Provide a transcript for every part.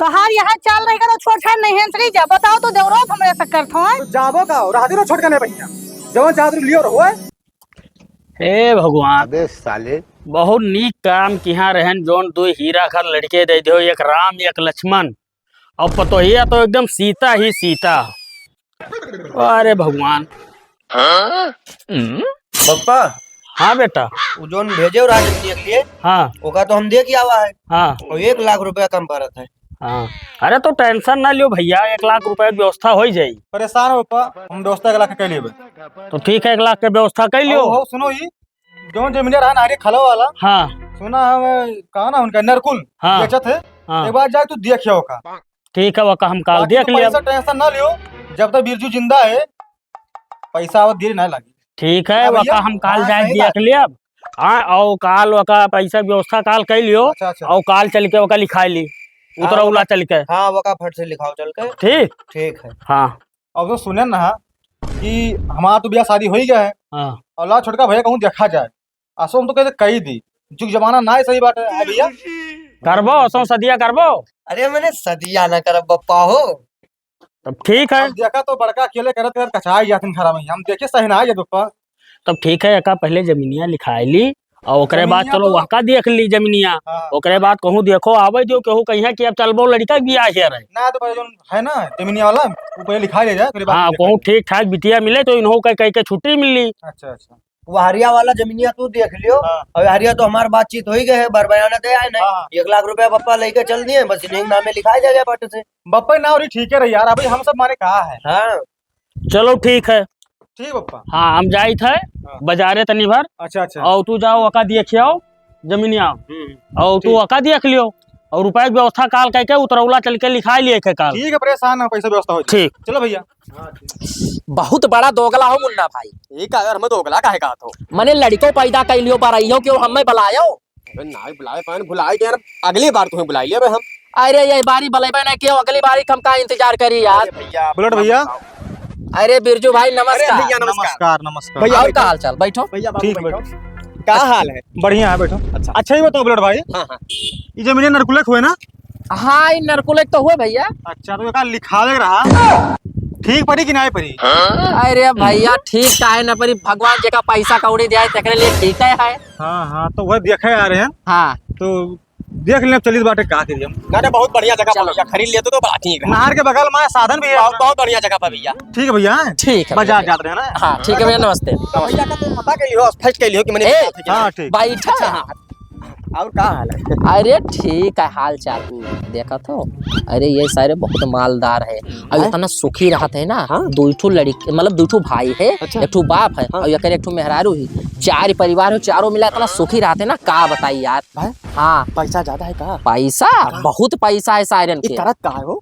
तो हार यहाँ चाल रही करो छोड़ छाड़ नहीं है जा बताओ तो देवरो हमरे शक्कर थो तो जाबो का राधी रो छोड़ के नहीं भैया जवन चाहत लियो रहो है। हे भगवान अबे साले बहुत नीक काम किया रहन जोन दो हीरा खर लड़के दे दो एक राम एक लक्ष्मण और पतोहिया तो एकदम सीता ही सीता। अरे भगवान। पप्पा हाँ बेटा। वो जोन भेजे राजन के लिए हाँ ओका तो हम दे के आवा है हाँ और 1 लाख रुपया कम परत है। हाँ। अरे तो टेंशन ना लियो भैया 1 लाख रुपए की व्यवस्था हो जाई। परेशान हो पा हम दोस्त 1 लाख के लिए तो ठीक है 1 लाख की व्यवस्था कर लियो। हो सुनो ही जोन जमीन रहा नारी खलो वाला हाँ सुना हम कहा ना उनका नरकुल हाँ बेचत है। हाँ एक बार जाके तू देखियो का ठीक है वका हम काल बाकी देख तू लिया। पैसा टेंशन ना लियो जब तक बिरजू जिंदा है पैसा और देर ना लगी। ठीक है हाँ भैया, वका हम काल हाँ, जाए सही देख लिया। हाँ और काल वका पैसा व्यवस्था काल कर लियो अच्छा अच्छा और काल चल के वका लिखा ली उतरा उला चल के। हाँ वका फट से लिखाओ चल के। ठीक ठीक है। हाँ अब तो सुने ना कि हमारा तो ब्याह शादी हो ही गया है हाँ और ला छोटका भैया कहूँ देखा जाए असो हम तो कहते कही दी जुग जमाना ना है। सही बात है भैया करबो सो सदिया करबो। अरे मैंने सदिया ना कर बप्पा हो। तब ठीक है अब देखा तो बड़का अकेले करत करत कचाई जातिन खरा में हम देखे सही ना है पप्पा। तब ठीक है एका पहले जमीनिया लिखाई ली और ओकरे बाद जमीनिया चलो तो- वका देख ली जमीनिया। हाँ। ओकरे बाद कहूँ देखो आवे जो कहूँ कहीं कि अब चलबो लड़का बियाह है रहे। ना तो पहले जो है ना जमीनिया वाला वो पहले लिखा ले जाए फिर बाद हाँ में कहूँ लिखा ठीक ठाक बिटिया मिले तो इन्हों कह के छुट्टी मिली। ले। अच्छा अच्छा वो हरिया वाला जमीनिया तू देख लियो। हाँ। और हरिया तो हमारी बातचीत हो ही गए है बरबयाना दे आए नहीं। हाँ। 1 लाख रुपया पप्पा लेके चल दिए बस इन्हें नामे लिखाई जाएगा पट से। बप्पा ना और ठीक है रही यार अभी हम सब मारे कहा है। हाँ चलो ठीक है। ठीक बप्पा। हाँ हम जाई थे बाजारे तनी भर अच्छा अच्छा और तू जाओ वका देखियो जमीनिया और तू वका देख लियो और रुपए की व्यवस्था काल कह के उतरौला चल के लिखा लिए के काल। ठीक है परेशान है पैसा व्यवस्था हो जाए। ठीक। चलो भैया। बहुत बड़ा दोगला हो मुन्ना भाई। एक अगर हमें दोगला काहे का तो मने लड़को पैदा कैलियो बरइयो क्यों हमें बुलायो। अबे ना बुलाए पान बुलाए के यार अगली बार तुम्हें बुला लिया बे हम। अरे ये बारी बुलाइबे ना क्यों अगली बारी हम का इंतजार करी यार। भैया बुलेट भैया। अरे बिरजू भाई अरे नमस्कार। भैया नमस्कार। नमस्कार नमस्कार। भैया और का हाल चाल बैठो। भैया ठीक बाबू है बैठो। क्या हाल है? बढ़िया है बैठो। अच्छा। अच्छा ही बताओ बुलेट भाई हाँ हाँ ये जमीन नरकुलक हुए ना। हाँ इन नरकुलक तो हुए भैया। अच्छा तो एक लिखावे रहा ठीक पड़ी कि नहीं पड़ी। अरे भैया ठीक का है न परी भगवान जी का पैसा कौड़ी दिया तेरे लिए ठीक है। हाँ हाँ तो वह देखे आ रहे हैं हाँ तो देख लें चलिए बाटे का करिए हम। ना बहुत बढ़िया जगह पर भैया खरीद लेते तो बड़ा ठीक है। नहर के बगल में साधन भी है। बहुत बहुत बढ़िया जगह पर भैया। ठीक है भैया ठीक है बाजार भैया। जाते हैं ना। हाँ ठीक है भैया नमस्ते। भैया का तुम पता के लियो फर्स्ट के लियो कि मैंने ए, बताया था कि हाँ नहीं। ठीक। बैठा। और क्या हाल है? अरे ठीक है हाल चाल देखा तो। अरे ये सारे बहुत मालदार है और इतना सुखी रहते है ना। दो ठो लड़की मतलब 2 ठो भाई है एक ठो बाप है और एक ठो मेहरारू ही 4 परिवार है चारों मिला इतना सुखी रहते ना का बताई यार भाई। हाँ पैसा ज्यादा है का? पैसा बहुत पैसा है सायरन के। करत का है वो?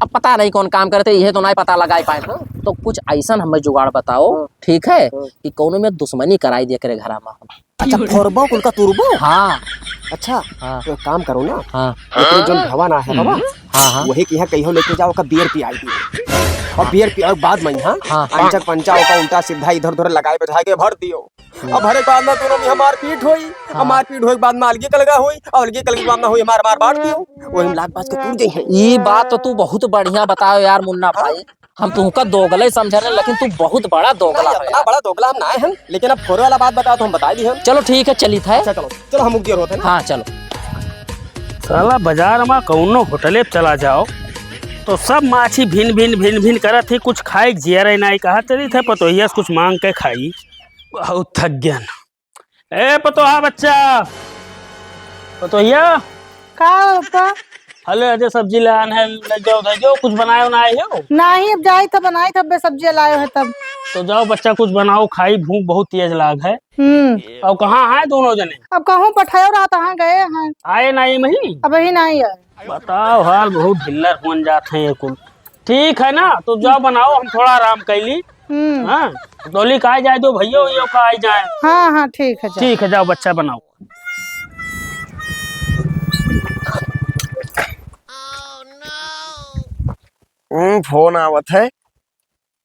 अब पता नहीं कौन काम करते ये तो नहीं पता लगाई पाए तो कुछ ऐसा हमें जुगाड़ बताओ ठीक है कि कोनो में दुश्मनी कराई दे करे घर में। अच्छा फोरबो कुल का तुरबो। हाँ अच्छा हाँ तो काम करो ना हाँ लेकिन जो भवन है बाबा हाँ हाँ वही के यहाँ कहीं लेके जाओ का बियर पियाई दियो और बियर पिया बाद में हाँ, अंचक पंचा का उल्टा सीधा इधर उधर लगाए बैठा के भर दियो। अब भरे बाद में दोनों में मारपीट हुई और मारपीट हुई बाद में अलगी कलगा हुई और अलगी कलगी बाद में हुई मार मार बांट दियो वही में लाख बाज के टूट जाई है। ये बात तो तू बहुत बढ़िया बताओ यार मुन्ना भाई। हम तुमका दोगले समझ रहे लेकिन तू बहुत बड़ा दोगला है इतना बड़ा दोगला हम ना है लेकिन अब फोरे वाला बात बताओ तो हम बता दी हम। चलो ठीक है चली था। अच्छा चलो चलो हम मुक्ति होते हैं ना। हाँ चलो। साला बाजार में कौनो होटले पे चला जाओ तो सब माछी भिन भिन भिन भिन करत थी कुछ खाए जिया रहे नहीं कहा चली थे पतोहिया से कुछ मांग के खाई। बहुत थक गया ए पतोहा बच्चा पतोहिया का पापा हले अजय सब्जी लान है लग जाओ धर जाओ कुछ बनाए बनाए हो। नहीं अब जाई तब बनाई तब सब्जी लाए है तब। तो जाओ बच्चा कुछ बनाओ खाई भूख बहुत तेज लाग है। और कहाँ है दोनों जने? अब कहूँ पठायो रात कहाँ गए हैं आए नहीं मही अब ही नहीं है। बताओ हाल बहुत ढिल्लर बन जाते हैं ये कुल। ठीक है ना तो जाओ बनाओ हम थोड़ा आराम कैली। हाँ डोली का जाए दो भैया भैया का आ जाए। हाँ हाँ ठीक है जा। ठीक है जाओ बच्चा बनाओ। फोन आवत है।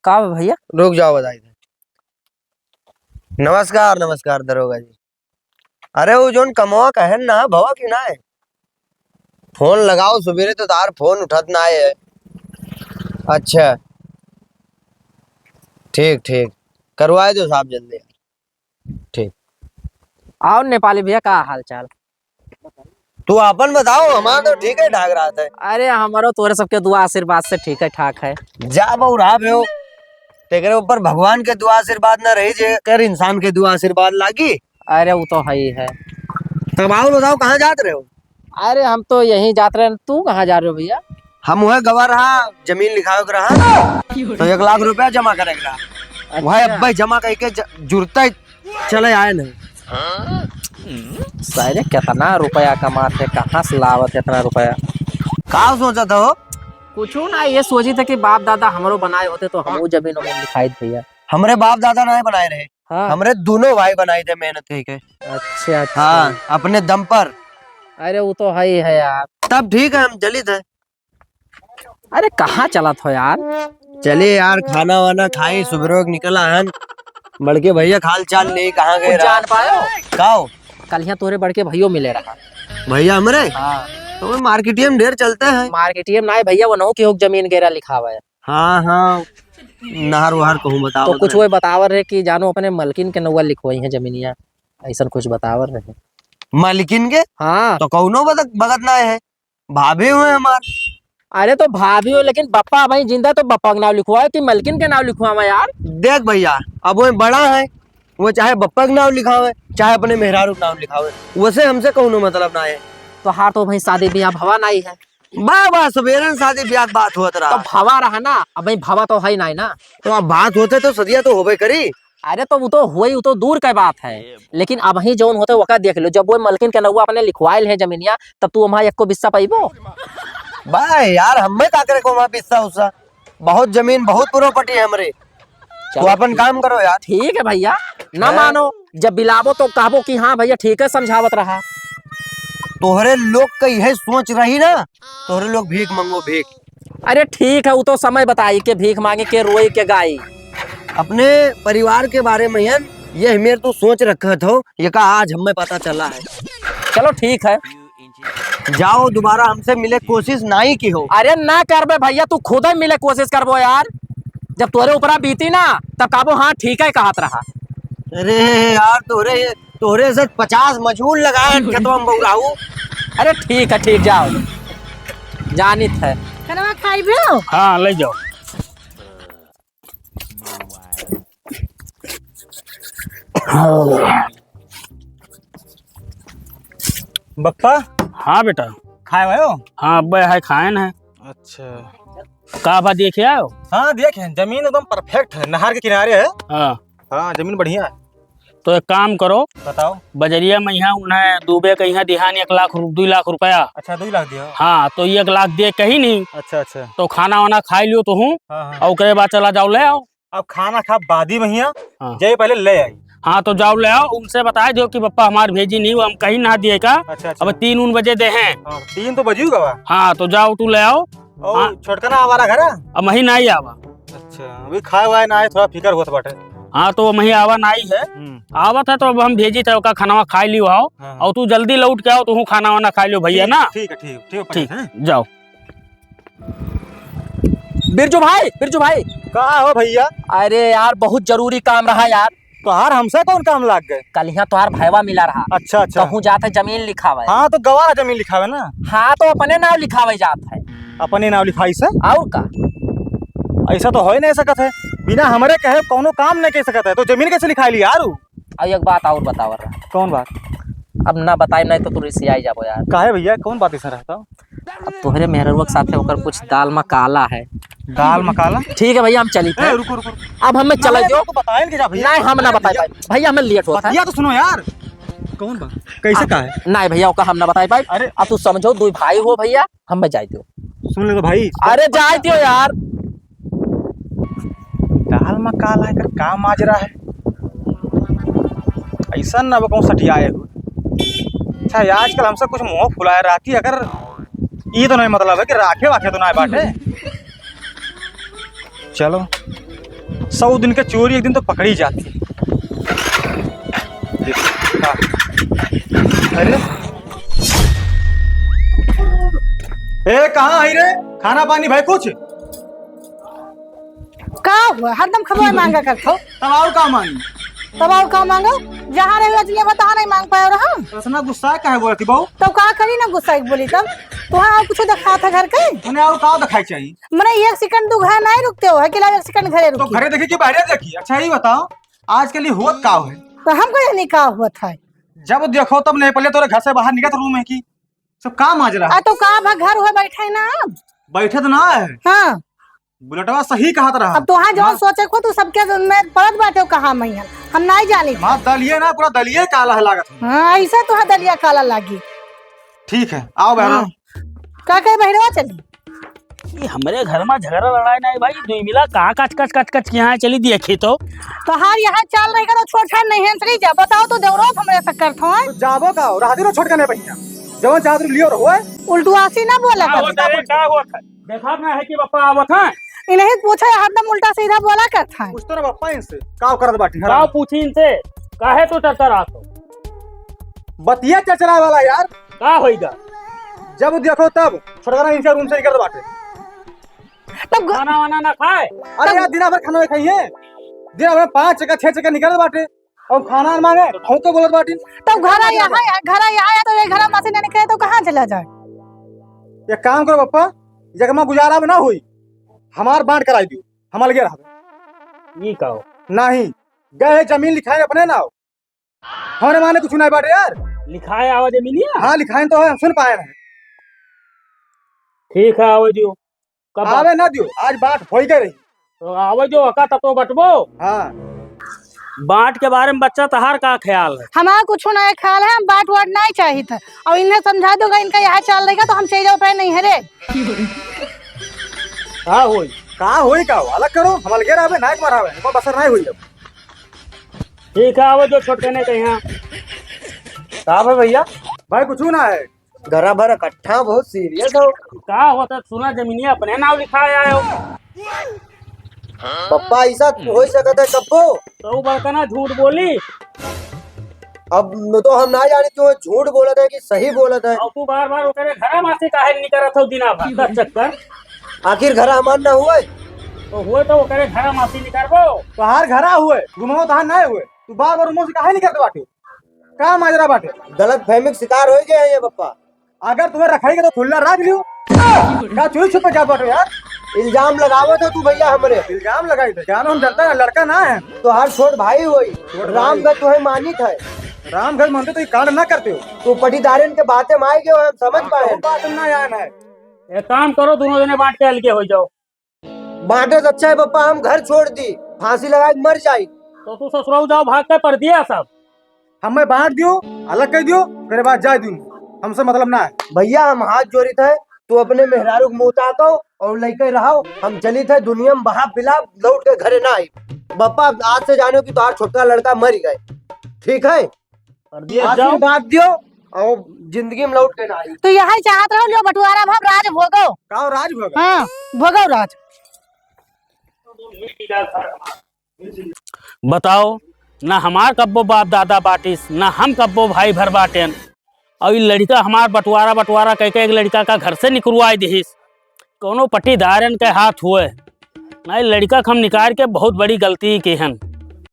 का भैया रुक जाओ बधाई दे। नमस्कार नमस्कार दरोगा जी। अरे वो जोन कमवा कहन ना भवा की ना है फोन लगाओ सुबेरे तो तार फोन उठत ना है। अच्छा ठीक ठीक करवाए दो साहब जल्दी। ठीक और नेपाली भैया का हाल चाल? तू अपन बताओ, हमारा तो ठीक है ठाक रहा था। अरे हमारो तोरे सबके दुआ आशीर्वाद से ठीक है ठाक है। जा बहु रहा हो तेरे ऊपर भगवान के दुआ आशीर्वाद ना रही जे कर इंसान के दुआ आशीर्वाद लागी। अरे वो तो है ही है। तब आओ बताओ कहाँ जाते रहे हो? अरे हम तो यहीं जाते रहे, तू कहाँ जा रहे हो भैया? हम वह गवा रहा जमीन लिखाओ रहा तो 1 लाख रुपया जमा करेगा। वह अब जमा करके जुड़ता चले आए नहीं। सारे कितना रुपया कमाते, कहाँ से लावत इतना रुपया? कहा सोचा था हो? कुछ ना, ये सोची था कि बाप दादा हमारो बनाए होते तो हम जमीन में लिखाई भैया। हमरे बाप दादा नहीं बनाए रहे। हाँ। हमरे दोनों भाई बनाए थे मेहनत करके। अच्छा अच्छा। हाँ अपने दम पर। अरे वो तो है ही है यार। तब ठीक है हम चली थे। अरे कहाँ चला था यार? चलिए यार खाना वाना खाई सुबह निकला है बड़के भैया खाल चाल नहीं कहाँ गए जान पायो काओ कल यहाँ तोरे बड़के भैया मिले रहा। भैया हमरे हाँ तो मार्केटिया में ढेर चलते हैं। मार्केटिया में ना भैया वो नहो की हो जमीन गेरा लिखा हुआ है। हाँ हाँ नहर वहर कहूँ बताओ तो कुछ वो बतावर रहे कि जानो अपने मलकिन के नौवा लिखवाई है जमीनिया, ऐसा कुछ बतावर रहे। मालिकिन के? हाँ तो कौनो भगत ना है भाभी हुए हमारे। अरे तो भाभी हो लेकिन बप्पा भाई जिंदा तो बप्पा का नाम लिखवाए कि मलकिन के नाम लिखवावा यार? देख भैया अब वो बड़ा है, वो चाहे बप्पा का नाम लिखावे चाहे अपने मेहरारू का नाम लिखावे, वैसे हमसे कौनो मतलब ना है। तो हाँ तो भाई शादी ब्याह भवा नहीं है। बा सवेरे शादी ब्याह बात होत रहा। तो भवा रहा ना, अब भाई भवा तो है नहीं ना। तो अब बात होते तो सदिया तो होबे करी। अरे तो वो तो हुई, वो तो दूर का बात है, लेकिन अब ही जोन होते वक़्त देख लो जब वो मलकिन के नौवा अपने लिखवाइल है जमीनिया तब तू वहाँ एक को बिस्सा पाइबो। भाई यार हमें का करे को वहाँ पिस्सा उस्सा, बहुत जमीन बहुत प्रॉपर्टी है हमरे। तो अपन काम करो यार। ठीक है भैया, ना मानो जब बिलाबो तो कहबो कि हाँ भैया ठीक है समझावत रहा। तोहरे लोग का यह सोच रही ना, तोहरे लोग भीख मंगो भीख। अरे ठीक है वो तो समय बताई के भीख मांगे के रोई के गाई। अपने परिवार के बारे में ये मेरे तो सोच रखा था, ये का आज हमें पता चला है। चलो ठीक है जाओ दोबारा हमसे मिले कोशिश नहीं की हो। अरे ना करबे भैया, तू खुद ही मिले कोशिश करबो यार। जब तोरे ऊपर बीती ना तब कहबो हाँ ठीक है कहत रहा। अरे यार तोहरे से 50 मजूर लगाए खेतवा में बहुराहू। अरे ठीक है ठीक, जाओ जानित है। खाना खाइबे? हाँ ले जाओ। बप्पा हाँ बेटा। खाए भाई हो? हाँ अब है खाए है। अच्छा का बा देखे आओ? हाँ देखे जमीन एकदम परफेक्ट है, नहर के किनारे है। हाँ हाँ जमीन बढ़िया है। तो एक काम करो, बताओ। बजरिया में यहाँ उन्हें डूबे के यहाँ दिहान 2 लाख रुपया। अच्छा 2 लाख दिया। हाँ तो 1 लाख दे कहीं नहीं। अच्छा अच्छा। तो खाना वाना खाई लियो तो हूँ हाँ हाँ। और उसके बाद चला जाओ ले आओ। अब खाना खा बादी महिया हाँ। जय पहले ले आई। हाँ तो जाओ ले आओ, उनसे बता दो कि पप्पा हमारे भेजी नहीं, वो हम कहीं ना दिए का। अच्छा अच्छा। अब 3 बजे दे हैं। हाँ, 3 तो बजी गवा। हाँ तो जाओ तू ले आओ। हाँ। छोटका ना हमारा घर है। अब वही नहीं आवा। अच्छा अभी खाए हुआ ना आए, थोड़ा फिकर हुआ बाटे। हाँ तो वही आवा नहीं है, आवत है तो अब हम भेजी थे का खाना खा लियो आओ। हाँ। और तू जल्दी लौट के आओ, तू खाना वाना खा लियो भैया ना। ठीक है ठीक ठीक ठीक जाओ। बिरजू भाई कहा हो भैया? अरे यार बहुत जरूरी काम रहा यार। तो यार हमसे कौन काम लाग गए? कल यहाँ तोहार भाईवा मिला रहा। अच्छा अच्छा। कहूँ जाते जमीन लिखावे। हाँ तो गवारा जमीन लिखावे ना। हाँ तो अपने नाम लिखावे जात है। अपने नाम लिखाई से और का? ऐसा तो हो ही नहीं सकत है, बिना हमारे कहे कोनो काम नहीं कर सकत है, तो जमीन कैसे लिखाई ली यार? और एक बात और बतावर रहा। कौन बात? अब ना बताए नहीं तो तू रिसियाई जाबो यार। काहे भैया कौन बात ऐसा रहता? अब तोहरे मेहरवा के साथे होकर कुछ दाल में काला है। दाल मकाला? ठीक है भैया हम चली थे। रुको रुको। अब हमें चले जो बताए कि जा भैया। नहीं हम ना बताए पाए भैया, हमें लेट होता है। भैया तो सुनो यार। कौन बात? कैसे का है? नहीं भैया ओका हम ना बताए पाए। अरे अब तू समझो 2 भाई हो भैया, हम जाए दो। सुन ले तो भाई। अरे जाए दियो यार। दाल मकाला है काम माजरा है ऐसा ना वो कौन सटियाए हो। अच्छा आजकल हमसे कुछ मुंह फुलाए राखी, अगर ये तो नहीं मतलब है कि राखे वाखे तो ना बाटे। चलो 100 दिन के चोरी एक दिन तो पकड़ी जाती है। अरे ए कहाँ आई रे? खाना पानी भाई कुछ का हुआ हरदम खबर मांगा करते तब और का मांगी? तब और का मांगो जहाँ रहे अजलिया बता नहीं मांग पाए रहा रसना गुस्सा काहे बोलत थी बहू? तो का करी ना गुस्सा की बोली तब तुहां और कुछ दिखा था घर के मने और का दिखाई चाहिए? मने एक सेकंड तू घर नहीं रुकते हो अकेला एक सेकंड घरे तो रुकी घरे देखी कि बाहर देखी? अच्छा ये बताओ आज के लिए हुआ का है? तो हमको ये नहीं का हुआ था जब देखो तब नहीं पहले तोरे घर से बाहर निकल रूम है की सब काम माजरा आ तो का भा घर हुआ बैठे ना अब बैठे तो ना है। हाँ बुलेटवा सही कहत रहा। अब तुहां जो सोचे को तू सबके में परत बाटे कहा मैया हम नहीं जानी मां दलिए ना पूरा दलिए काला है लागत है। हाँ ऐसा तुहां दलिया काला लागी ठीक है आओ बहरा। का कहे बहरवा चली ये हमारे घर में झगड़ा लड़ाई नहीं भाई, दुई मिला कहाँ कच कच कच कच यहाँ चली देखी तो तोहार यहाँ चाल रही करो छोड़ छाड़ नहीं है जा बताओ तो देवरो हमरे से करत हो तो जाबो का राहती रो छोड़ के नहीं भैया जवन चादर लियो रहो उल्टुआसी ना बोला कर देखा ना है कि पप्पा आवत है इन्हें पूछा हरदम उल्टा सीधा बोला करता है कुछ तो पप्पा इनसे काव करत बाटी का पूछी इनसे काहे तो डरता रहा तो बतिया चचरा वाला यार का होइगा जब देखो तब छोटकरा इनसे रूम से निकल बाटे। तब खाना वाना ना खाए अरे यार दिन भर खाना खाइए दिन भर 5 चक्कर 6 चक्कर निकल बाटे और खाना मांगे हम तो बोलत बाटी। तब घर यहाँ तो ये घर मासी नहीं निकले तो कहाँ चला जाए? ये काम करो पप्पा जगह में गुजारा में ना हुई हमार बांट कराई दियो हम अलगे रह ये कहो नहीं गए जमीन लिखाए अपने ना हमारे माने कुछ नहीं बाटे यार। लिखाए आवाज जमीनिया हाँ लिखाए तो है हम सुन पाए हैं। ठीक है आवाज दियो कब आवे ना दियो आज बात हो गई रही। तो आवाज जो अका ततो बटबो हाँ बांट के बारे में बच्चा तहार का ख्याल है? हमारा कुछ नहीं ख्याल है हम बाट वाट नहीं चाहिए था और इन्हें समझा दोगा इनका यहाँ चाल रहेगा तो हम चाहिए उपाय नहीं है रे। हाँ होई कहाँ हुई का अलग करो हम अलगे रहे नायक मारावे कोई बसर नहीं हुई। ठीक है आवाज जो छोटे ने कहीं साहब है भैया भाई कुछ ना है घरा भर इकट्ठा बहुत सीरियस हो। का होता सुना जमीनिया अपने नाम लिखाए आयो पप्पा ऐसा हो सकता है कब्बो तो बड़कना झूठ बोली अब तो हम ना जाने क्यों झूठ बोला था कि सही बोला था। और तू बार बार करे घरा मासे काहे नहीं करत हो दिना भर 10 चक्कर आखिर घर हमार ना हुआ तो हुए तो वो करे घरा मासी नहीं करबो तो हार घरा हुए घुमाओ तो नहीं हुए तू बार बार मुंह से काहे नहीं करते बाटे का माजरा बाटे गलत फहमी का शिकार हो गए हैं ये पप्पा। अगर तुम्हें रखाई तो खुला रख लियो क्या चोरी छुपे जा बाटे यार। इल्जाम लगावो तो तू भैया हमरे इल्जाम लगाई थे जानो हम डरता है लड़का ना है तो हर छोट भाई हुई रामगढ़ तुम्हें मानित है रामगढ़ मानते तो ये कांड ना करते हो तू पटीदारन के बातें माए गए हम समझ पाए। बात ना यार है एक काम करो दोनों जने बांट के अलगे हो जाओ। बांटे तो अच्छा है पप्पा हम घर छोड़ दी फांसी लगा के मर जाई तो तू ससुराल जाओ भाग के पर दिया सब हमें बांट दियो अलग कर दियो मेरे बाद जाए दूं हमसे मतलब ना है। भैया हम हाथ जोड़ी थे तू अपने मेहरारू को मुँह ताको और लेके रहो हम चली थे दुनिया में बहा पिला लौट के घरे ना आई। पप्पा आज से जानो कि तुम्हारा छोटा लड़का मर गए ठीक है पर दिया जाओ बात दियो और जिंदगी में लौट के ना आई। तो यहाँ चाहत रहो लियो बटुआरा भाव राज भोगो। का राज भोगा हाँ भोगो राज। बताओ ना हमार कब्बो बाप दादा बाटिस ना हम कब्बो भाई भर बाटेन और ये लड़का हमार बटवारा कह के एक लड़का का घर से निकलवाए दिहिस कोनो पट्टीदारन के हाथ हुए ना लड़का हम निकाल के बहुत बड़ी गलती की हन।